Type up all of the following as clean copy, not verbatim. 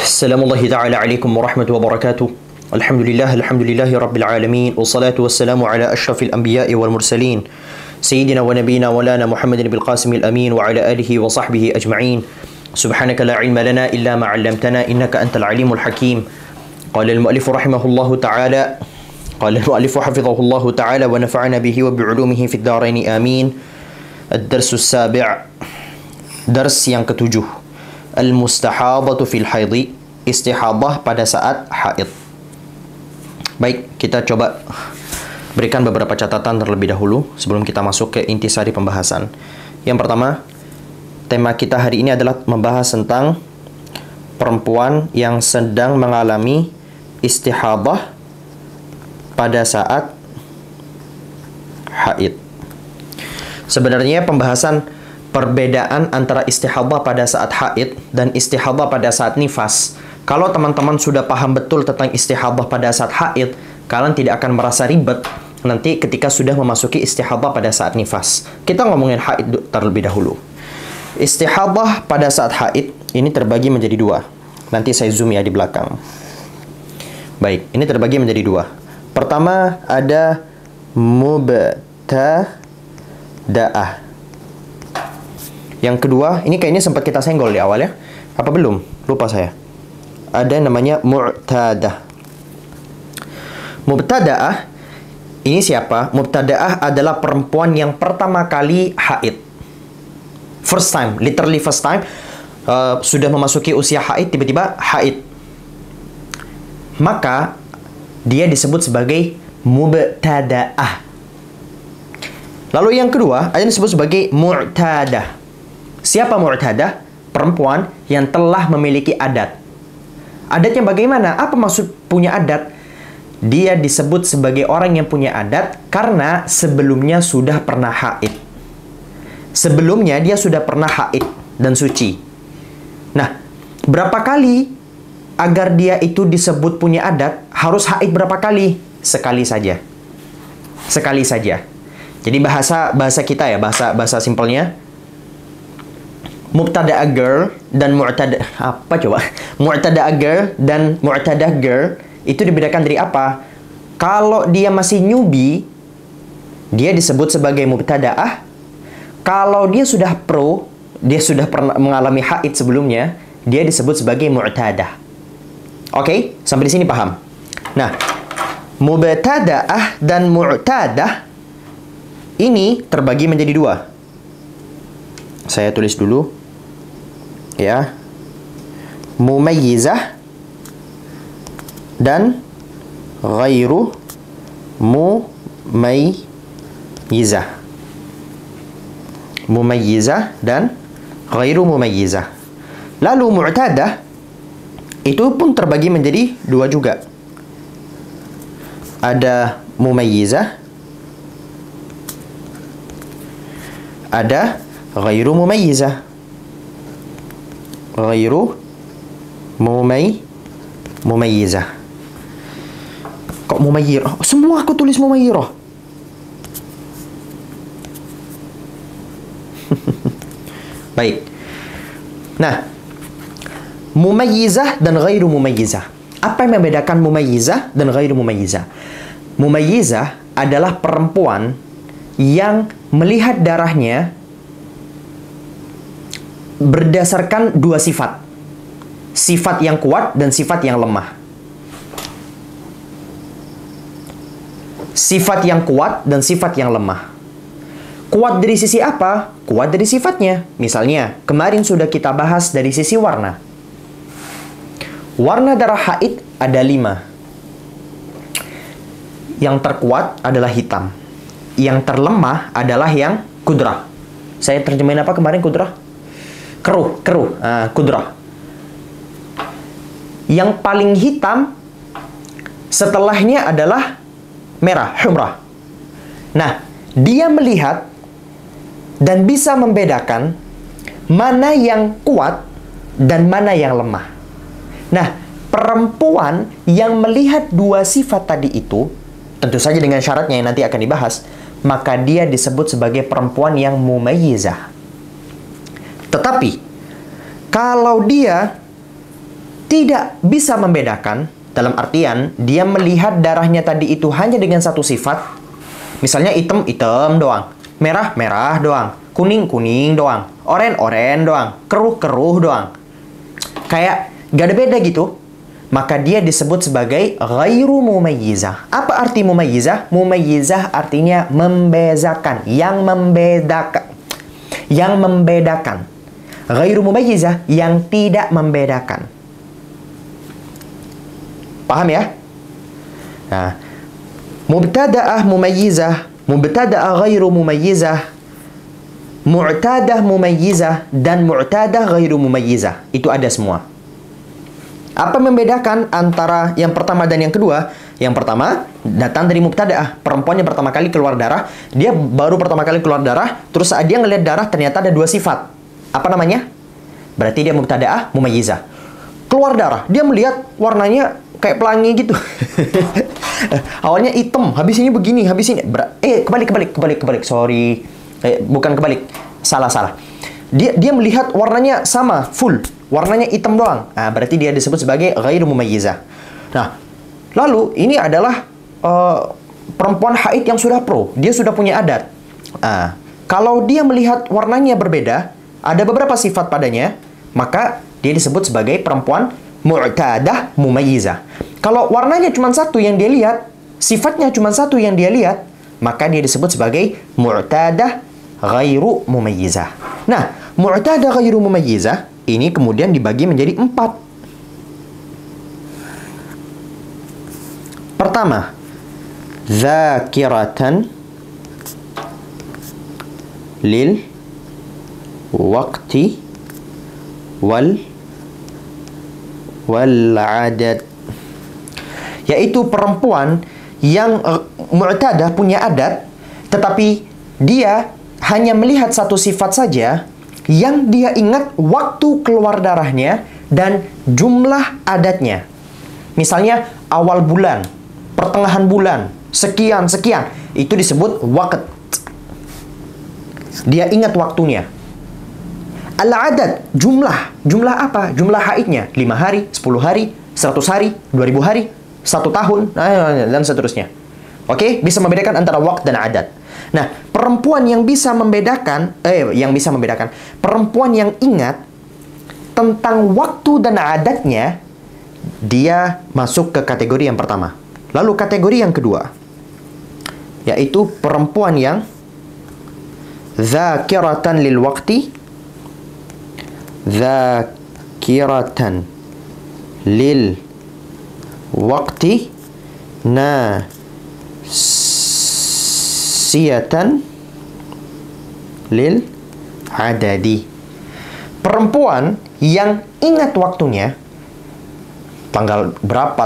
Assalamualaikum ta'ala alaikum warahmatullahi wabarakatuh. Alhamdulillah rabbil alamin. Wassalatu wassalamu ala ashrafil anbiya'i wal mursalin. Sayyidina wa nabiyina wa lana Muhammadin bil qasimil amin wa ala alihi wa sahbihi ajma'in. Subhanaka la ilma lana illa ma 'allamtana innaka antal alimul hakim. Qala al-mu'allif rahimahullahu ta'ala. Qala al-mu'allif hafizahullahu ta'ala wa nafa'ana bihi wa bi'ulumihi fid dharain amin. Ad-darsus sabi'. Dars yang ketujuh. Al-mustahadatu fil haidhi, istihadah pada saat haid. Baik, kita coba berikan beberapa catatan terlebih dahulu sebelum kita masuk ke intisari pembahasan. Yang pertama, tema kita hari ini adalah membahas tentang perempuan yang sedang mengalami istihadah pada saat haid. Sebenarnya pembahasan perbedaan antara istihadah pada saat haid dan istihadah pada saat nifas. Kalau teman-teman sudah paham betul tentang istihadah pada saat haid, kalian tidak akan merasa ribet nanti ketika sudah memasuki istihadah pada saat nifas. Kita ngomongin haid terlebih dahulu. Istihadah pada saat haid ini terbagi menjadi dua. Nanti saya zoom ya di belakang. Baik, ini terbagi menjadi dua. Pertama ada mubtada'ah. Yang kedua, ini kayaknya sempat kita senggol di awal ya. Apa belum? Lupa saya. Ada namanya mu'tadah. Mubtada'ah ini siapa? Mubtada'ah adalah perempuan yang pertama kali haid. First time, literally first time. Sudah memasuki usia haid, tiba-tiba haid. Maka dia disebut sebagai mubtada'ah. Lalu yang kedua, ada yang disebut sebagai mu'tadah. Siapa mu'tadah? Perempuan yang telah memiliki adat. Adatnya bagaimana? Apa maksud punya adat? Dia disebut sebagai orang yang punya adat karena sebelumnya sudah pernah haid. Sebelumnya dia sudah pernah haid dan suci. Nah, berapa kali agar dia itu disebut punya adat? Harus haid berapa kali? Sekali saja. Sekali saja. Jadi bahasa kita ya, bahasa simpelnya, mubtada'a girl dan mu'tadah girl dan mu'tadah girl itu dibedakan dari apa? Kalau dia masih newbie, dia disebut sebagai mubtada'ah. Kalau dia sudah pro, dia sudah pernah mengalami haid sebelumnya, dia disebut sebagai mu'tadah. Oke, sampai di sini paham? Nah, mubtada'ah dan mu'tadah ini terbagi menjadi dua. Saya tulis dulu. Ya, mumayyizah dan ghairu mumayyizah. Mumayyizah dan ghairu mumayyizah. Lalu mu'tadah itu pun terbagi menjadi dua juga. Ada mumayyizah, ada ghairu mumayyizah. Ghairu mumayyizah. Kok mumayyirah? Semua aku tulis mumayyirah. Baik. Nah, mumayyizah dan ghairu mumayyizah. Apa yang membedakan mumayyizah dan ghairu mumayyizah? Mumayyizah adalah perempuan yang melihat darahnya berdasarkan dua sifat. Sifat yang kuat dan sifat yang lemah. Sifat yang kuat dan sifat yang lemah. Kuat dari sisi apa? Kuat dari sifatnya. Misalnya, kemarin sudah kita bahas dari sisi warna. Warna darah haid ada 5. Yang terkuat adalah hitam. Yang terlemah adalah yang kudrah. Saya terjemahin apa kemarin kudrah? Keruh, kudrah. Yang paling hitam setelahnya adalah merah, humrah. Nah, dia melihat dan bisa membedakan mana yang kuat dan mana yang lemah. Nah, perempuan yang melihat dua sifat tadi itu, tentu saja dengan syaratnya yang nanti akan dibahas, maka dia disebut sebagai perempuan yang mumayyizah. Tetapi kalau dia tidak bisa membedakan, dalam artian dia melihat darahnya tadi itu hanya dengan satu sifat. Misalnya hitam, hitam doang. Merah, merah doang. Kuning, kuning doang. Oren, oren doang. Keruh, keruh doang. Kayak gak ada beda gitu. Maka dia disebut sebagai ghairu mumayyizah. Apa arti mumayyizah? Mumayyizah artinya membezakan. Yang membedakan. Yang membedakan. Ghairu mumayyizah yang tidak membedakan. Paham ya? Nah, mubtada'ah mumayyizah, mubtada'ah ghairu mumayyizah, mu'tadah mumayyizah, dan mu'tadah ghairu mumayyizah. Itu ada semua. Apa membedakan antara yang pertama dan yang kedua? Yang pertama, datang dari mubtada'ah. Perempuan yang pertama kali keluar darah, dia baru pertama kali keluar darah, terus saat dia ngelihat darah ternyata ada dua sifat. Apa namanya? Berarti dia mubtada'ah mumayyizah. Keluar darah, dia melihat warnanya kayak pelangi gitu. Awalnya hitam, habis ini begini, habis ini kebalik. Sorry. Bukan kebalik. Salah. Dia melihat warnanya sama, full. Warnanya hitam doang. Nah, berarti dia disebut sebagai ghairu mumayyizah. Nah, lalu ini adalah perempuan haid yang sudah pro. Dia sudah punya adat. Nah, kalau dia melihat warnanya berbeda, ada beberapa sifat padanya, maka dia disebut sebagai perempuan mu'tadah mumayyizah. Kalau warnanya cuma satu yang dia lihat, sifatnya cuma satu yang dia lihat, maka dia disebut sebagai mu'tadah ghairu mumayyizah. Nah, mu'tadah ghairu mumayyizah ini kemudian dibagi menjadi 4. Pertama, dzakiratan lil waqti wal adad, yaitu perempuan yang mu'tadah, punya adat, tetapi dia hanya melihat satu sifat saja yang dia ingat waktu keluar darahnya dan jumlah adatnya. Misalnya awal bulan, pertengahan bulan, sekian, itu disebut waqt. Dia ingat waktunya. Al-adad, jumlah apa? Jumlah haidnya 5 hari, 10 hari, 100 hari, 2000 hari, 1 tahun, dan seterusnya. Oke, bisa membedakan antara waqt dan adat. Nah, perempuan yang bisa membedakan, perempuan yang ingat tentang waktu dan adatnya, dia masuk ke kategori yang pertama. Lalu kategori yang kedua, yaitu perempuan yang dzakiratan lil waqti, dzakiratan lil waqti, nasiyatan lil adadi. Perempuan yang ingat waktunya, tanggal berapa,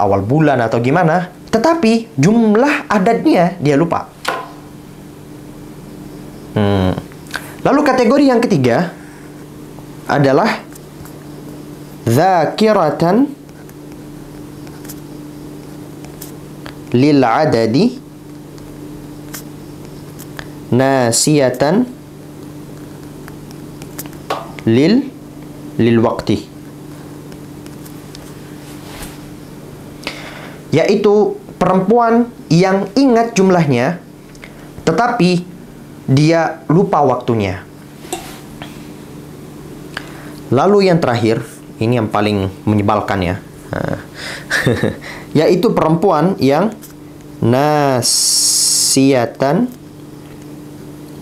awal bulan atau gimana, tetapi jumlah adatnya dia lupa. Lalu kategori yang ketiga adalah dzakiratan lil adadi, nasiyatan lil waqti, yaitu perempuan yang ingat jumlahnya tetapi dia lupa waktunya. Lalu yang terakhir, ini yang paling menyebalkan ya, yaitu perempuan yang nasiyatan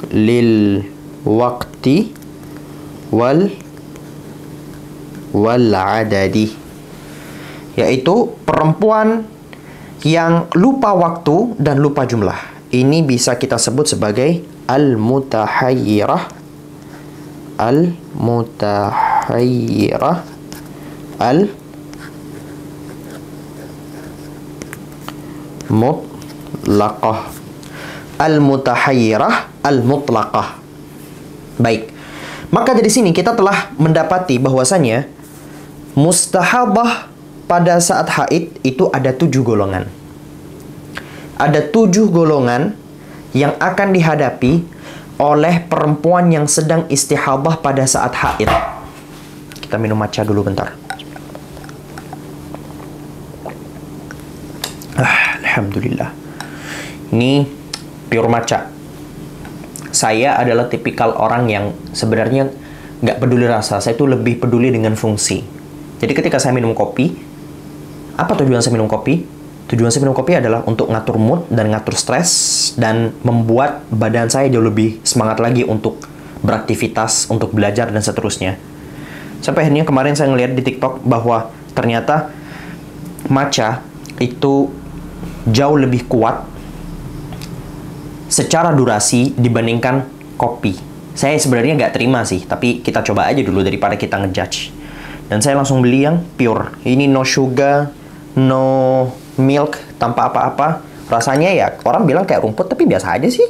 lil waqti wal adadi, yaitu perempuan yang lupa waktu dan lupa jumlah. Ini bisa kita sebut sebagai al-mutahayyirah, al-mutlaqah, al-mutlaqah. Baik. Maka dari sini kita telah mendapati bahwasanya mustahadah pada saat haid itu ada 7 golongan. Ada 7 golongan yang akan dihadapi oleh perempuan yang sedang istihadah pada saat haid. Kita minum matcha dulu bentar. Alhamdulillah. Ini pure matcha. Saya adalah tipikal orang yang sebenarnya nggak peduli rasa. Saya tuh lebih peduli dengan fungsi. Jadi ketika saya minum kopi, apa tujuan saya minum kopi? Tujuan saya minum kopi adalah untuk ngatur mood dan ngatur stres dan membuat badan saya jauh lebih semangat lagi untuk beraktivitas, untuk belajar dan seterusnya. Sampai akhirnya kemarin saya ngeliat di TikTok bahwa ternyata matcha itu jauh lebih kuat secara durasi dibandingkan kopi. Saya sebenarnya nggak terima sih, tapi kita coba aja dulu daripada kita ngejudge. Dan saya langsung beli yang pure. Ini no sugar, no milk, tanpa apa-apa. Rasanya ya orang bilang kayak rumput, tapi biasa aja sih.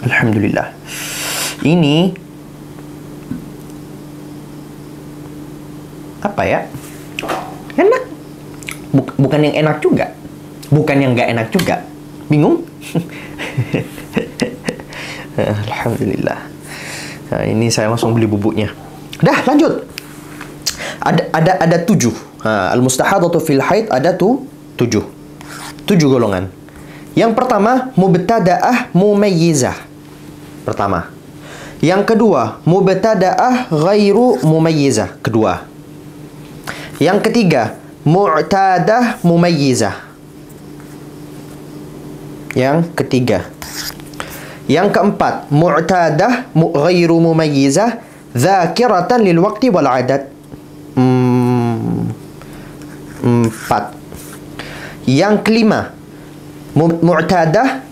Alhamdulillah. Ini apa ya? Enak. Bukan yang enak juga. Bukan yang nggak enak juga. Bingung? Alhamdulillah. Nah, ini saya langsung beli bubuknya. Dah, lanjut. Ada 7. Al-mustahadatu fil haid ada 7 golongan. Yang pertama, mubtada'ah mumayyizah. Pertama. Yang kedua, mubtada'ah ghairu mumayyizah. Kedua. Yang ketiga, mu'tadah mumayyizah. Yang ketiga. Yang keempat, mu'tadah ghairu mumayyizah dzakiratan lil waqti wal adad. 4. Yang kelima, mu'tadah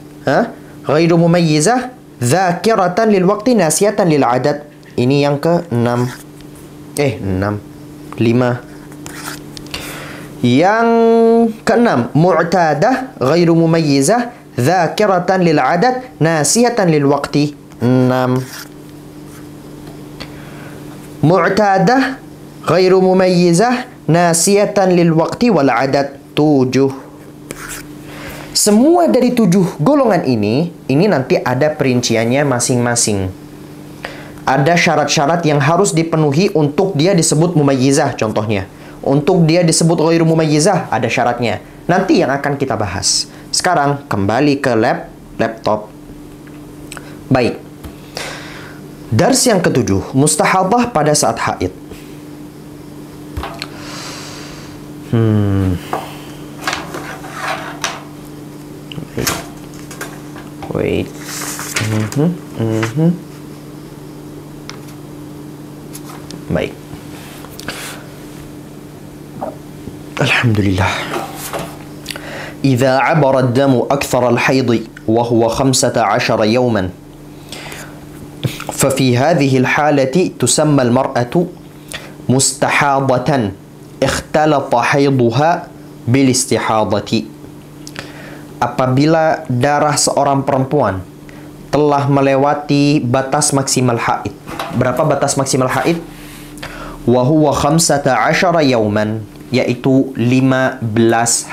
ghairu mumayyizah dzakiratan lil waqti nasiyatan lil adad. Ini yang ke-6. 5. Yang ke-6, mu'tadah ghairu mumayyizah dzakiratan lil adad nasiyatan lil waqti. 6. Mu'tadah ghairu mumayyizah nasiyatan lil waqti wal adad. 7. Semua dari 7 golongan ini nanti ada perinciannya masing-masing. Ada syarat-syarat yang harus dipenuhi untuk dia disebut mumayyizah contohnya. Untuk dia disebut ghairu mumayyizah ada syaratnya. Nanti yang akan kita bahas. Sekarang kembali ke laptop. Baik. Dars yang ke-7, mustahadah pada saat haid. Wait. Baik. Alhamdulillah. إذا عبر الدم أكثر الحيض وهو 15 يوما ففي هذه الحالة تسمى المرأة مستحاضة اختلط حيضها بالاستحاضة. Apabila darah seorang perempuan telah melewati batas maksimal haid. Berapa batas maksimal haid? Wa huwa 15 yauman, yaitu 15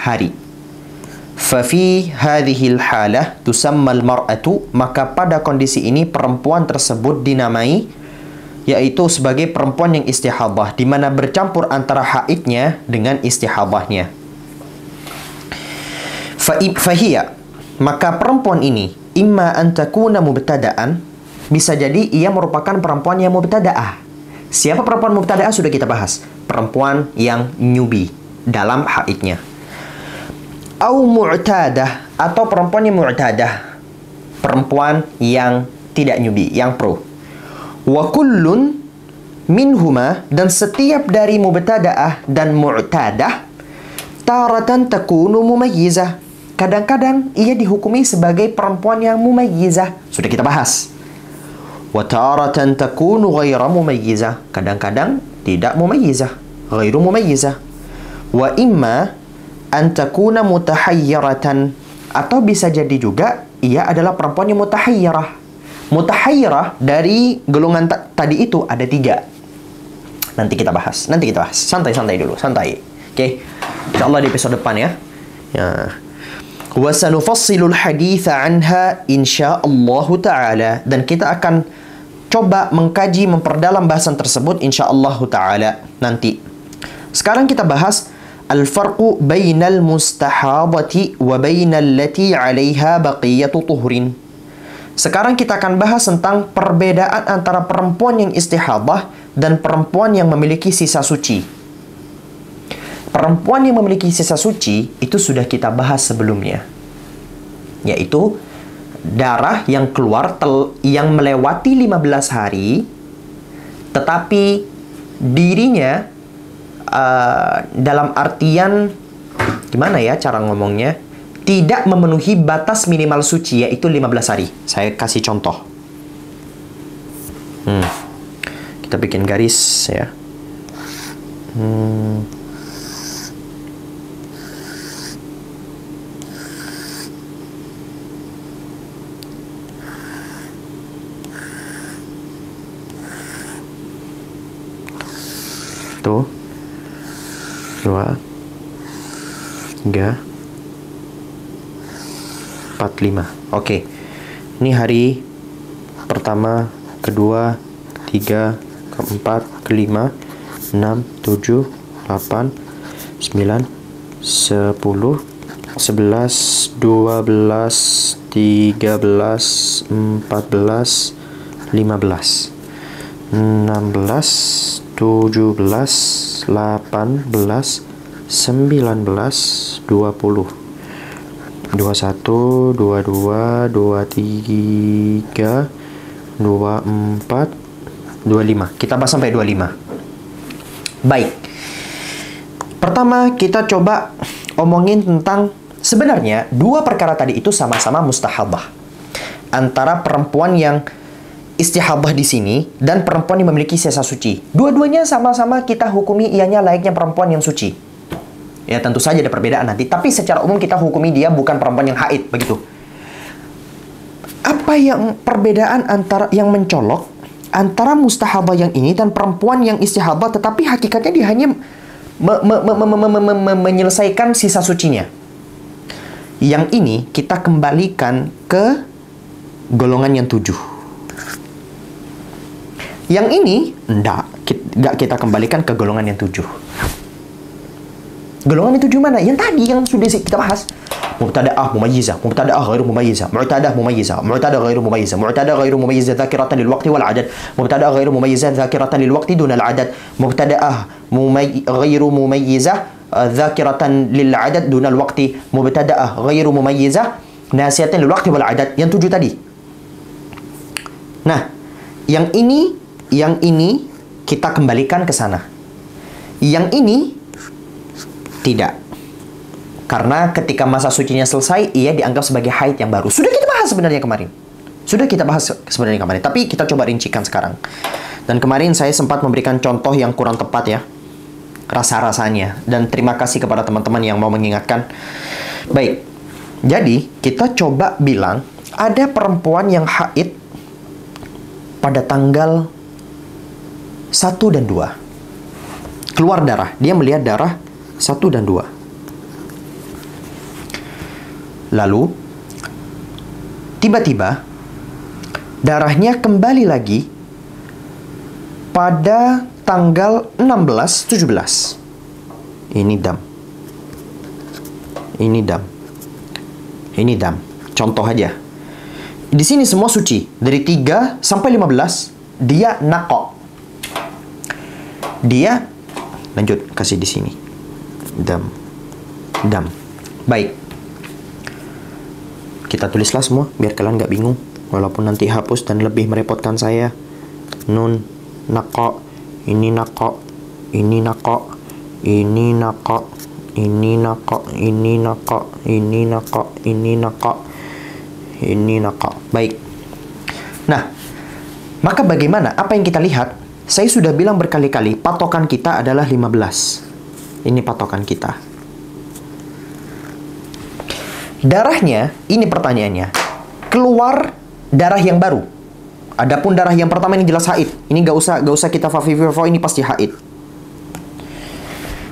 hari. Fa fi hadhihi al-halah tusamma al-mar'atu, maka pada kondisi ini perempuan tersebut dinamai yaitu sebagai perempuan yang istihadah, di mana bercampur antara haidnya dengan istihadahnya. Fahiya, maka perempuan ini imma an takuna mubtada'an, bisa jadi ia merupakan perempuan yang mubtada'ah. Siapa perempuan mubtada'ah sudah kita bahas, perempuan yang newbie dalam haidnya. Au mu'tadah, atau perempuan yang mu'tadah, perempuan yang tidak newbie, yang pro. Wa kullun minhuma, dan setiap dari mubtada'ah dan mu'tadah taratan takunu mumayyizah, kadang-kadang ia dihukumi sebagai perempuan yang mumayyizah, sudah kita bahas. Wa taratan takunu ghaira mumayyizah, kadang-kadang tidak mumayyizah, ghairu mumayyizah. Wa imma an takuna mutahayyiratan, atau bisa jadi juga ia adalah perempuan yang mutahayyirah. Mutahayyirah dari golongan tadi itu ada 3. Nanti kita bahas. Santai-santai dulu, santai. Oke. Insyaallah di episode depan ya. Wa sanufassilul haditsa anha insyaallah taala, dan kita akan coba mengkaji, memperdalam bahasan tersebut insyaallah taala nanti. Sekarang kita bahas al-farqu bainal mustahadati wa bainal lati 'alaiha baqiyatu tuhrin. Sekarang kita akan bahas tentang perbedaan antara perempuan yang istihadah dan perempuan yang memiliki sisa suci. Perempuan yang memiliki sisa suci itu sudah kita bahas sebelumnya, yaitu darah yang keluar yang melewati 15 hari, tetapi dirinya dalam artian, gimana ya cara ngomongnya, tidak memenuhi batas minimal suci, yaitu 15 hari. Saya kasih contoh. Kita bikin garis ya. Tuh. 2 3 4 5. Oke. Ini hari pertama, kedua, ketiga, keempat, kelima, 6, 7, 8, 9, 10, 11, 12, 13, 14, 15, 16, 17, 18, 19, 20, 21, 22, 23, 24, 25. Kita bahas sampai 25. Baik. Pertama, kita coba omongin tentang sebenarnya dua perkara tadi itu sama-sama mustahabah. Antara perempuan yang istihabah di sini dan perempuan yang memiliki sisa suci. Dua-duanya sama-sama kita hukumi ianya layaknya perempuan yang suci. Ya tentu saja ada perbedaan nanti, tapi secara umum kita hukumi dia bukan perempuan yang haid, begitu. Apa yang perbedaan antara yang mencolok antara mustahabah yang ini dan perempuan yang istihabah, tetapi hakikatnya dia hanya menyelesaikan sisa sucinya. Yang ini kita kembalikan ke golongan yang 7. Yang ini enggak kita kembalikan ke golongan yang 7. Golongan yang 7 mana? Yang tadi yang sudah kita bahas. Mubtada'ah mumayyizah, mubtada'ah ghairu mumayyizah, mu'tadah mumayyizah, mu'tadah ghairu mumayyizah, mu'tadah ghairu mumayyizah dzakiratan lil waqti wal 'adad, mubtada'ah ghairu mumayyizah dzakiratan lil waqti duna al 'adad, mubtada'ah ghairu mumayyizah dzakiratan lil 'adad duna al waqti, mubtada'ah ghairu mumayyizah nasiyatan lil waqti wal 'adad. Yang 7 tadi. Nah, yang ini kita kembalikan ke sana. Yang ini tidak. Karena ketika masa sucinya selesai, ia dianggap sebagai haid yang baru. Sudah kita bahas sebenarnya kemarin. Tapi kita coba rincikan sekarang. Dan kemarin saya sempat memberikan contoh yang kurang tepat ya. Rasa-rasanya. Dan terima kasih kepada teman-teman yang mau mengingatkan. Baik. Jadi, kita coba bilang, ada perempuan yang haid pada tanggal 1 dan 2. Keluar darah. Dia melihat darah 1 dan 2. Lalu, tiba-tiba, darahnya kembali lagi pada tanggal 16-17. Ini dam. Ini dam. Contoh aja. Di sini semua suci. Dari 3 sampai 15, dia naqo. Dia, lanjut, kasih di sini. Dam. Baik. Kita tulislah semua biar kalian nggak bingung, walaupun nanti hapus dan lebih merepotkan saya. Nun, naqo, ini naqo, ini naqo, ini naqo, ini naqo, ini naqo, ini naqo, ini naqo, ini naqo. Baik. Nah, maka bagaimana? Apa yang kita lihat? Saya sudah bilang berkali-kali, patokan kita adalah 15. Ini patokan kita. Darahnya, ini pertanyaannya, keluar darah yang baru. Adapun darah yang pertama ini jelas haid. Ini gak usah kita fafififo, ini pasti haid.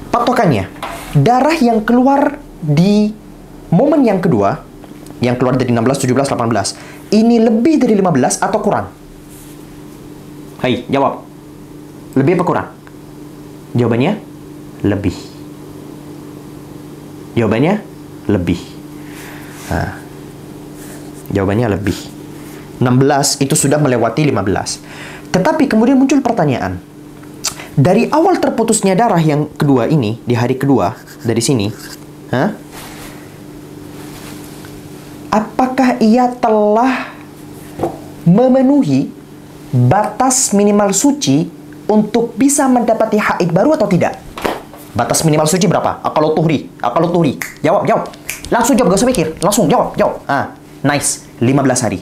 Patokannya, darah yang keluar di momen yang kedua, yang keluar dari 16, 17, 18, ini lebih dari 15 atau kurang? Hai, jawab. Lebih apa kurang? Jawabannya, lebih. Jawabannya lebih. Nah, jawabannya lebih. 16 itu sudah melewati 15. Tetapi kemudian muncul pertanyaan. Dari awal terputusnya darah yang kedua ini, di hari kedua, dari sini, apakah ia telah memenuhi batas minimal suci untuk bisa mendapati haid baru atau tidak? Batas minimal suci berapa? Aqallu tuhri. Jawab. Langsung jawab, gak usah mikir. Langsung jawab. Nice. 15 hari.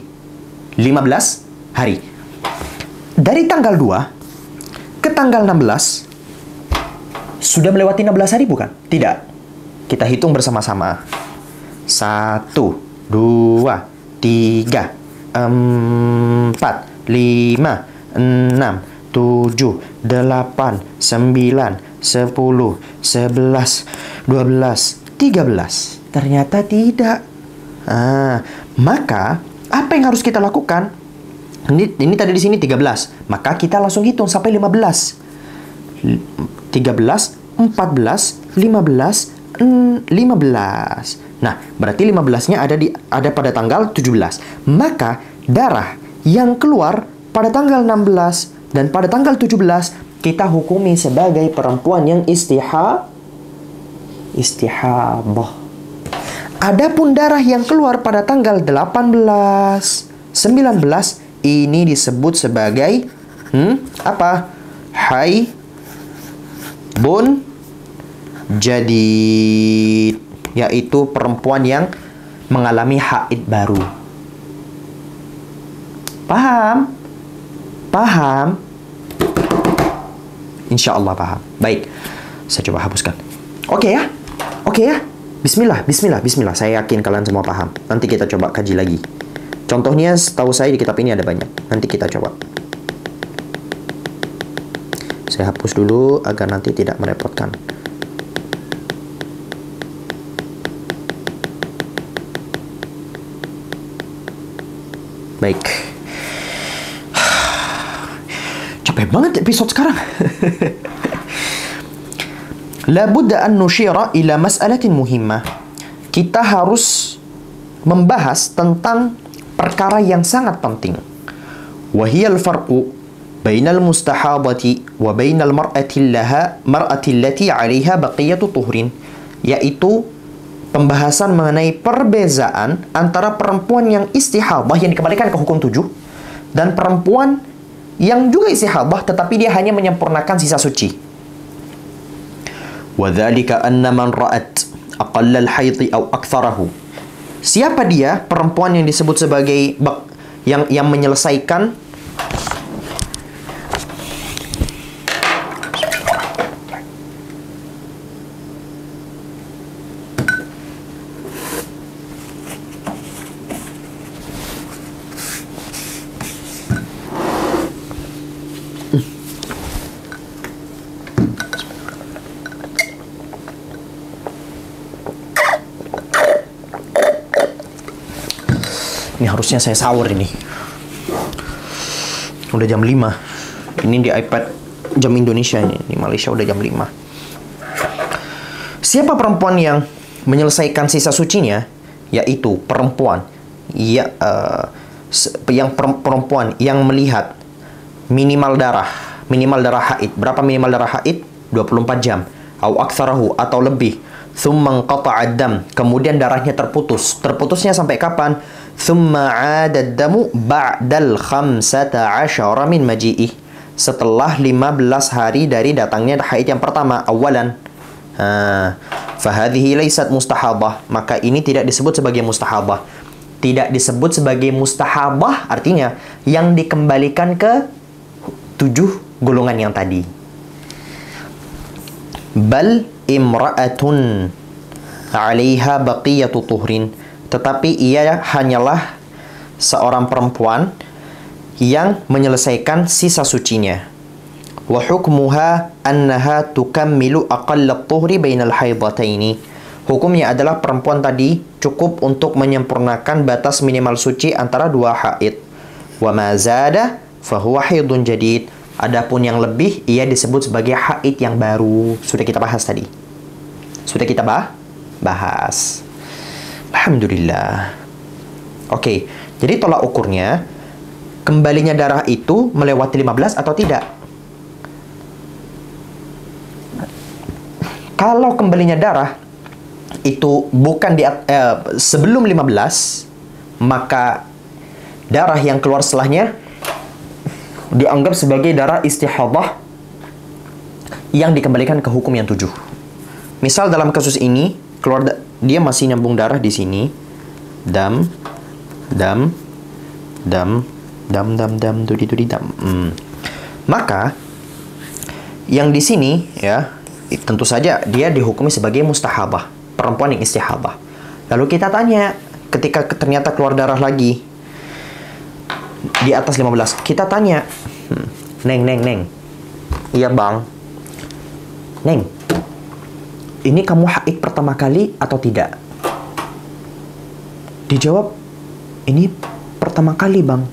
15 hari. Dari tanggal 2 ke tanggal 16 sudah melewati 16 hari bukan? Tidak. Kita hitung bersama-sama. 1, 2, 3, 4, 5, 6, 7, 8, 9, 10, 11, 12, 13. Ternyata tidak. Maka apa yang harus kita lakukan? Ini tadi di sini 13. Maka kita langsung hitung sampai 15. 13, 14, 15, 15. Nah, berarti 15-nya ada pada tanggal 17. Maka darah yang keluar pada tanggal 16 dan pada tanggal 17 kita hukumi sebagai perempuan yang istihabah. Adapun darah yang keluar pada tanggal 18, 19 ini disebut sebagai haidun jadid, yaitu perempuan yang mengalami haid baru. Paham? Insya Allah paham. Baik, saya coba hapuskan. Oke ya. Bismillah. Saya yakin kalian semua paham. Nanti kita coba kaji lagi. Contohnya setahu saya di kitab ini ada banyak. Nanti kita coba. Saya hapus dulu agar nanti tidak merepotkan. Baik. Capek banget episode sekarang. Labudda an nushira ila mas'alatin muhimmah. Kita harus membahas tentang perkara yang sangat penting. Wahiyal farqu bainal mustahabati wa bainal mar'ati allati 'alaiha baqiyatu tuhrin, yaitu pembahasan mengenai perbezaan antara perempuan yang istihabah yang dikembalikan ke hukum 7 dan perempuan yang juga istihabah tetapi dia hanya menyempurnakan sisa suci. Wadzalika anna man ra'at aqalla al-haidhi aw aktharahu. Siapa dia perempuan yang disebut sebagai yang menyelesaikan Ini harusnya saya sahur ini. Udah jam 5. Ini di iPad jam Indonesia ini. Di Malaysia udah jam 5. Siapa perempuan yang menyelesaikan sisa sucinya? Yaitu perempuan perempuan yang melihat minimal darah haid. Berapa minimal darah haid? 24 jam. Au aktsarahu atau lebih. Tsumma qata'a dam. Kemudian darahnya terputus. Terputusnya sampai kapan? Tsumma 'ada ad-damu ba'dal 15 min maji'ih. Setelah 15 hari dari datangnya haid yang pertama, awalan. Fahadhihi laysat mustahabah. Maka ini tidak disebut sebagai mustahabah. Tidak disebut sebagai mustahabah artinya yang dikembalikan ke 7 golongan yang tadi. Bal imra'atun 'alaiha baqiyatu tuhrin. Tetapi ia hanyalah seorang perempuan yang menyelesaikan sisa sucinya. Wa hukmuha annaha tukammilu aqalla tuhri bainal haidataini. Hukumnya adalah perempuan tadi cukup untuk menyempurnakan batas minimal suci antara 2 haid. Wa ma zada fahuwa haidun jadid. Adapun yang lebih ia disebut sebagai haid yang baru. Sudah kita bahas tadi. Sudah kita bahas. Alhamdulillah. Oke, jadi tolak ukurnya kembalinya darah itu melewati 15 atau tidak? Kalau kembalinya darah itu bukan sebelum 15, maka darah yang keluar setelahnya dianggap sebagai darah istihadah yang dikembalikan ke hukum yang 7. Misal dalam kasus ini keluar dia masih nyambung darah di sini, dam, maka yang di sini ya tentu saja dia dihukumi sebagai mustahabah, perempuan yang istihadah. Lalu kita tanya, ketika ternyata keluar darah lagi di atas 15, kita tanya, Neng. Iya bang. Neng, ini kamu haid pertama kali atau tidak? Dijawab, ini pertama kali bang.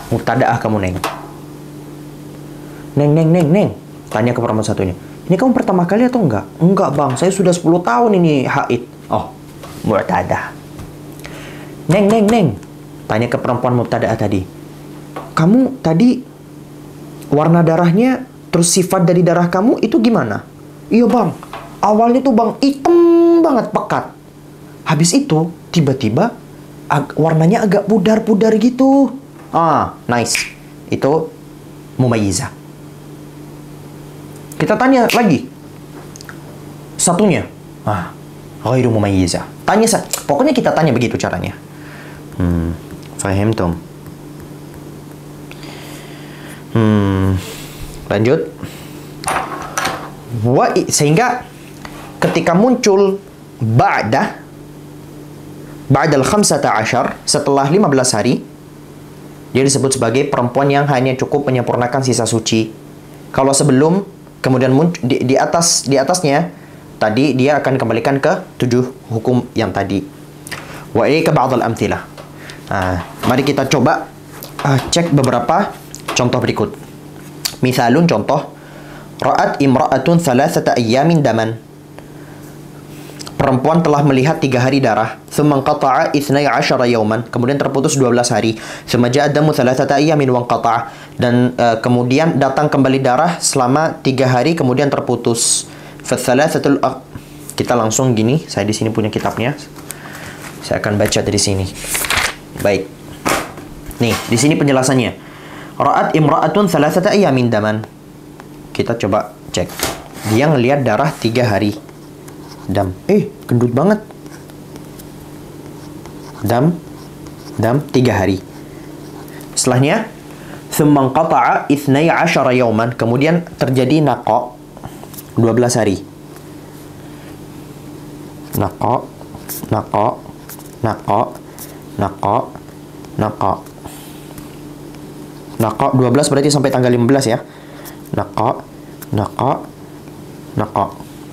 Mubtada'ah kamu Neng. Neng. Tanya ke perempuan satunya, ini kamu pertama kali atau enggak? Enggak bang, saya sudah 10 tahun ini haid. Oh, mu'tadah. Neng. Tanya ke perempuan mubtada'ah tadi, kamu tadi warna darahnya, terus sifat dari darah kamu itu gimana? Iya bang, awalnya tuh bang hitam banget pekat. Habis itu tiba-tiba warnanya agak pudar-pudar gitu. Nice. Itu mumayyizah. Kita tanya lagi satunya, ghairu mumayyizah. Pokoknya kita tanya begitu caranya. Fahimtum? Lanjut. Sehingga ketika muncul ba'dal 15, setelah 15 hari, dia disebut sebagai perempuan yang hanya cukup menyempurnakan sisa suci. Kalau sebelum kemudian muncul di atasnya tadi, dia akan kembalikan ke 7 hukum yang tadi. Wa ilaika ba'dal amthilah. Mari kita coba cek beberapa contoh berikut. Misalun, contoh, ra'at imra'atun 3 ayyamin daman. Perempuan telah melihat 3 hari darah. Thumma inqata'a 12 yawman. Kemudian terputus 12 hari. Thumma ja'a damu 3 ayyamin wa inqata'a. Dan kemudian datang kembali darah selama 3 hari kemudian terputus. Kita langsung gini, saya di sini punya kitabnya. Saya akan baca dari sini. Baik. Nih, di sini penjelasannya. Ra'at imra'atun 3 ayyamin daman. Kita coba cek. Dia ngelihat darah 3 hari. Dam. Gendut banget. Dam 3 hari. Setelahnya, thumma inqata'a 12 yawman. Kemudian terjadi naqa 12 hari. Naqa 12 berarti sampai tanggal 15 ya. Naqa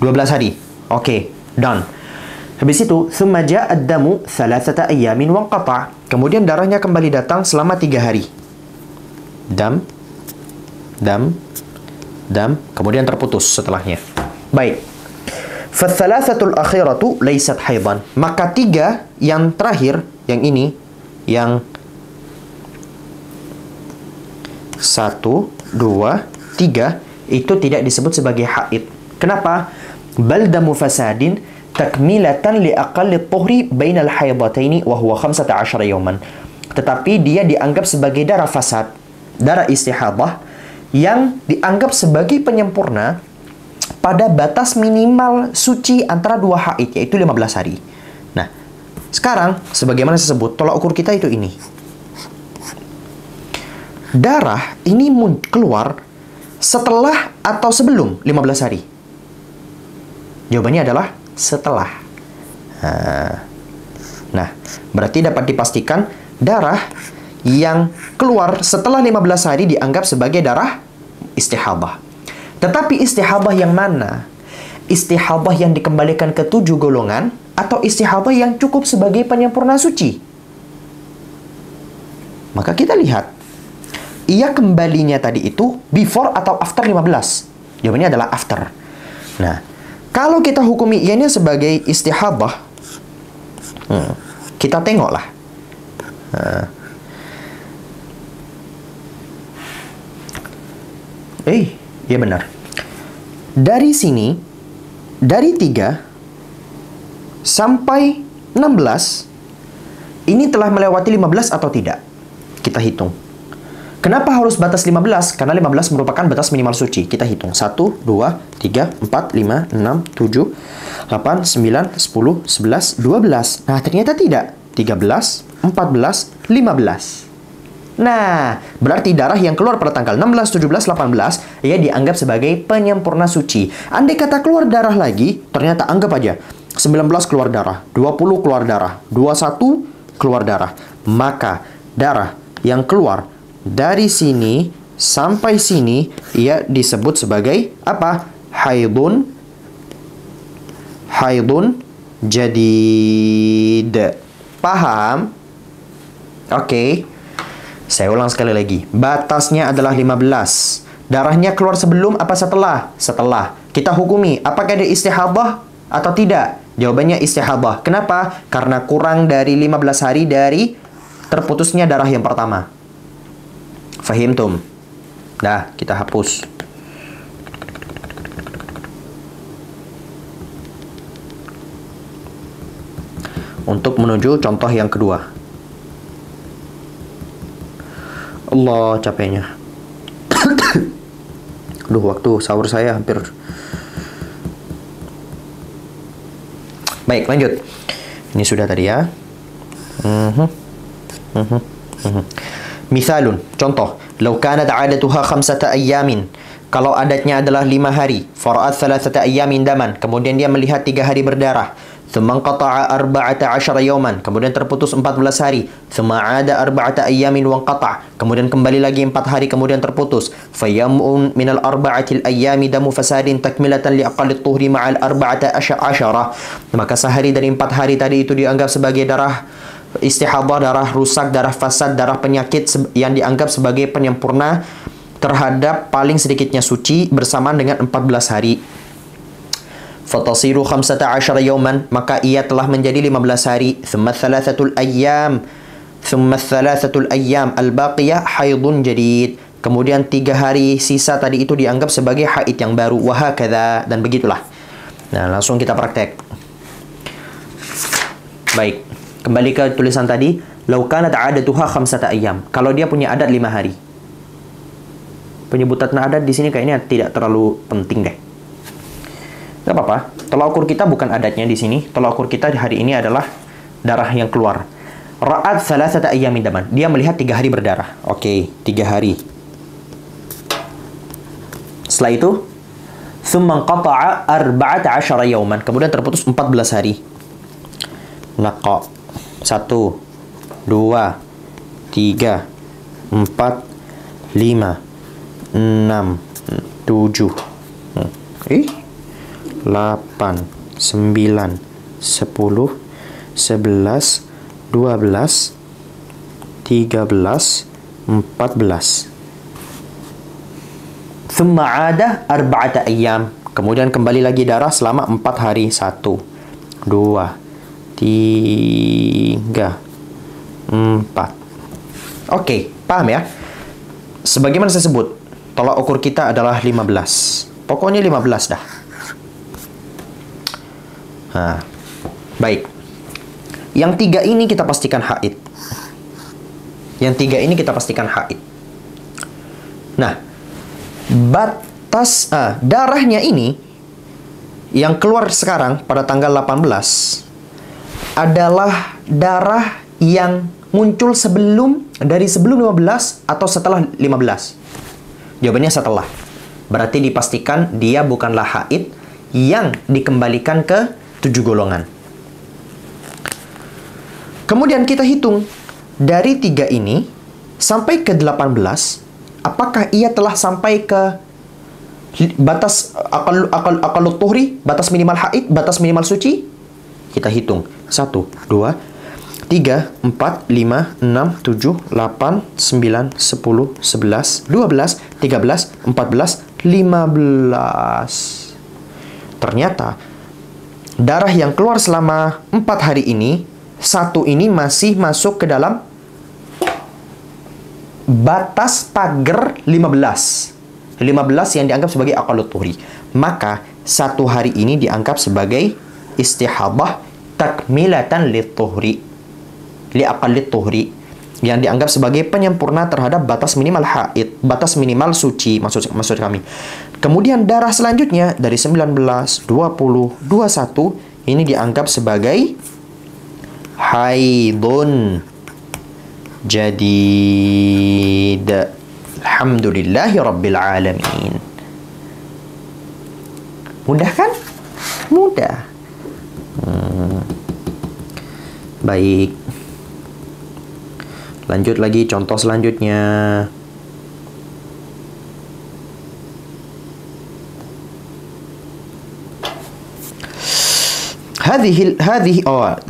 12 hari. Oke, done. Habis itu, thumma ja'a ad-damu 3 ayyamin wa inqata'. Kemudian darahnya kembali datang selama 3 hari. Dam. Kemudian terputus setelahnya. Baik. Fath-thalathatul akhiratu laysat haidan. Maka 3 yang terakhir, yang ini, yang 1, 2, 3 itu tidak disebut sebagai haid. Kenapa? Bal damu fasadin takmilatan li aqalli tuhri bainal haidataini wa huwa 15 yawman. Tetapi dia dianggap sebagai darah fasad, darah istihadah yang dianggap sebagai penyempurna pada batas minimal suci antara 2 haid, yaitu 15 hari. Nah, sekarang sebagaimana saya sebut, tolak ukur kita itu ini. Darah ini keluar setelah atau sebelum 15 hari? Jawabannya adalah setelah. Nah, berarti dapat dipastikan darah yang keluar setelah 15 hari dianggap sebagai darah istihadah. Tetapi istihadah yang mana? Istihadah yang dikembalikan ke 7 golongan atau istihadah yang cukup sebagai penyempurna suci? Maka kita lihat, ia kembalinya tadi itu before atau after 15? Jawabannya adalah after. Nah, Kalau kita hukumi ianya sebagai istihadah, kita tengoklah. Iya benar. Dari sini, dari 3 sampai 16, ini telah melewati 15 atau tidak? Kita hitung. Kenapa harus batas 15? Karena 15 merupakan batas minimal suci. Kita hitung. 1, 2, 3, 4, 5, 6, 7, 8, 9, 10, 11, 12. Nah, ternyata tidak. 13, 14, 15. Nah, berarti darah yang keluar pada tanggal 16, 17, 18, ia dianggap sebagai penyempurna suci. Andai kata keluar darah lagi, ternyata anggap aja. 19 keluar darah, 20 keluar darah, 21 keluar darah. Maka darah yang keluar dari sini sampai sini ia disebut sebagai apa? Haidun jadid. Paham? Oke. Saya ulang sekali lagi. Batasnya adalah 15. Darahnya keluar sebelum apa setelah? Setelah. Kita hukumi apakah dia istihadah atau tidak? Jawabannya istihadah. Kenapa? Karena kurang dari 15 hari dari terputusnya darah yang pertama. Fahimtum? Dah, kita hapus. Untuk menuju contoh yang kedua. Allah, capeknya. Aduh, waktu sahur saya hampir. Baik, lanjut. Ini sudah tadi ya. Misalun, contoh. Lau kanat adatuha 5 ayyamin. Kalau adatnya adalah 5 hari. Fara'at 3 ayyamin daman. Kemudian dia melihat 3 hari berdarah. Thumma qata'a 14 yawman. Kemudian terputus 14 hari. Thumma 'ada 4 ayyamin wa qata'. Kemudian kembali lagi 4 hari kemudian terputus. Fayamun minal 4 ayyami damu fasadin takmilatan li aqallit tuhri ma'al 14. Maka sehari dari 4 hari tadi itu dianggap sebagai darah istihadah, darah rusak, darah fasad, darah penyakit yang dianggap sebagai penyempurna terhadap paling sedikitnya suci bersamaan dengan 14 hari. Fatasiru 15 yawman, maka ia telah menjadi 15 hari. Thumma 3 ayyam al-baqiyah haidun jadid. Kemudian 3 hari sisa tadi itu dianggap sebagai haid yang baru. Wahakadha, dan begitulah. Nah, langsung kita praktek. Baik, kembali ke tulisan tadi. Lau kanat adatuha 5 ayyam. Kalau dia punya adat 5 hari. Penyebutan adat di sini kayaknya tidak terlalu penting deh. Gak apa-apa. Tolak ukur kita bukan adatnya di sini. Tolak ukur kita hari ini adalah darah yang keluar. Ra'at 3 ayyamin daman. Dia melihat 3 hari berdarah. Oke, 3 hari. Setelah itu, thumma qata'a 14 yawman. Kemudian terputus 14 hari. Naqa. 1, 2, 3, 4, 5, 6, 7. 8, 9, 10, 11, 12, 13, 14. Thumma 'ada 4 ayyam. Kemudian kembali lagi darah selama 4 hari. 1, 2, 3, 4. Oke, paham ya? Sebagaimana saya sebut, tolak ukur kita adalah 15. Pokoknya 15 dah. Nah, baik. Yang 3 ini kita pastikan haid. Yang 3 ini kita pastikan haid. Nah, batas darahnya ini yang keluar sekarang pada tanggal 18 adalah darah yang muncul dari sebelum 15 atau setelah 15. Jawabannya setelah. Berarti dipastikan dia bukanlah haid yang dikembalikan ke 7 golongan. Kemudian kita hitung dari 3 ini sampai ke 18, apakah ia telah sampai ke batas aqallut tuhri, batas minimal haid, batas minimal suci? Kita hitung. 1, 2, 3, 4, 5, 6, 7, 8, 9, 10, 11, 12, 13, 14, 15. Ternyata darah yang keluar selama 4 hari ini, satu ini masih masuk ke dalam batas pagar 15 yang dianggap sebagai aqallut tuhri. Maka satu hari ini dianggap sebagai istihadah takmilatan lit-tuhri, li aqallit tuhri, yang dianggap sebagai penyempurna terhadap batas minimal haid, batas minimal suci maksud kami. Kemudian darah selanjutnya dari 19, 20, 21 ini dianggap sebagai haidun jadid. Alhamdulillahi Rabbil Alamin. Mudah kan? Mudah. Baik. Lanjut lagi contoh selanjutnya. Gak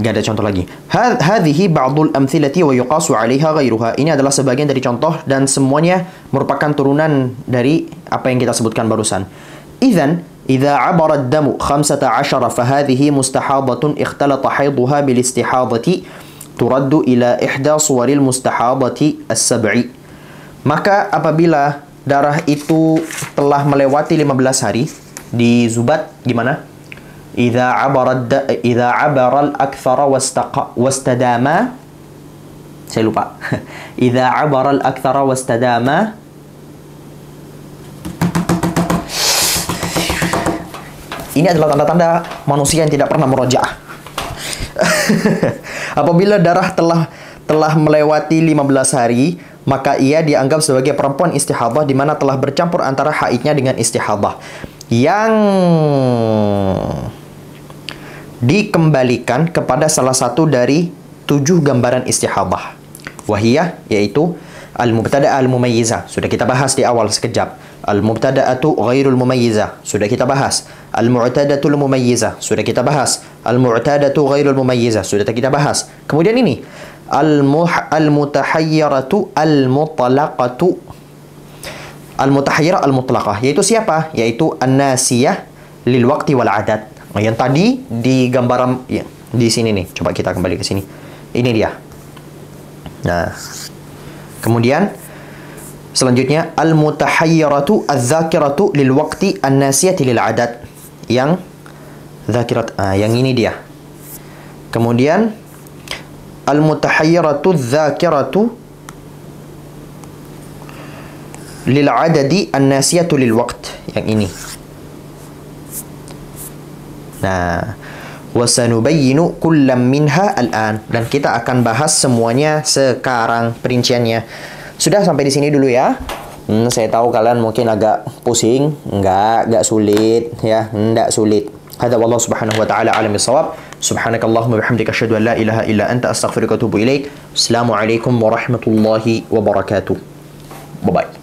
ada contoh lagi. Hadhihi ba'dul amthilati wa yuqasu 'alaiha ghairuha. Ini adalah sebagian dari contoh dan semuanya merupakan turunan dari apa yang kita sebutkan barusan. Idzan idza 'abara ad-damu 15 fahadhihi mustahadatun ikhtalata haidha bil istihadati turaddu ila ihda suwaril mustahadati as-sab'i. Maka apabila darah itu telah melewati 15 hari di zubat gimana? Idza 'abara al-akthara wastadama. Saya lupa. Idza 'abara al-akthara wastadama. Ini adalah tanda-tanda manusia yang tidak pernah murojaah. Apabila darah telah melewati 15 hari, maka ia dianggap sebagai perempuan istihadah di mana telah bercampur antara haidnya dengan istihadah yang dikembalikan kepada salah satu dari 7 gambaran istihadah. Wahiyah, yaitu al-mubtada'ah al-mumayyizah. Sudah kita bahas di awal sekejap. Al-mubtada'atu ghairul mumayyizah. Sudah kita bahas. Al-mu'tadatul mumayyizah. Sudah kita bahas. Al-mu'tadatu ghairul mumayyizah. Sudah kita bahas. Kemudian ini al-mutahayyiratu al-mutlaqatu. Al-mutahayyirah al-mutlaqah. Yaitu siapa? Yaitu an-nasiyah lil waqti wal adat. Yang tadi di gambaran ya, di sini nih. Coba kita kembali ke sini. Ini dia. Nah, kemudian selanjutnya al-mutahayyiratu adz-dzakiratu lil waqti an-nasiyati lil adat. Yang dzakirat, yang ini dia. Kemudian al-mutahayyiratu adz-dzakiratu lil adadi an-nasiyatu lil waqt. Yang ini. Nah, wasanubayyinu kullam minha al-an, dan kita akan bahas semuanya sekarang perinciannya. Sudah sampai di sini dulu ya. Saya tahu kalian mungkin agak pusing, enggak sulit ya, enggak sulit. Hadza wallahu subhanahu wa ta'ala alam bis-shawab. Subhanakallahumma bihamdika asyhadu an la ilaha illa anta astaghfiruka wa atubu ilaik. Assalamualaikum warahmatullahi wabarakatuh. Bye bye.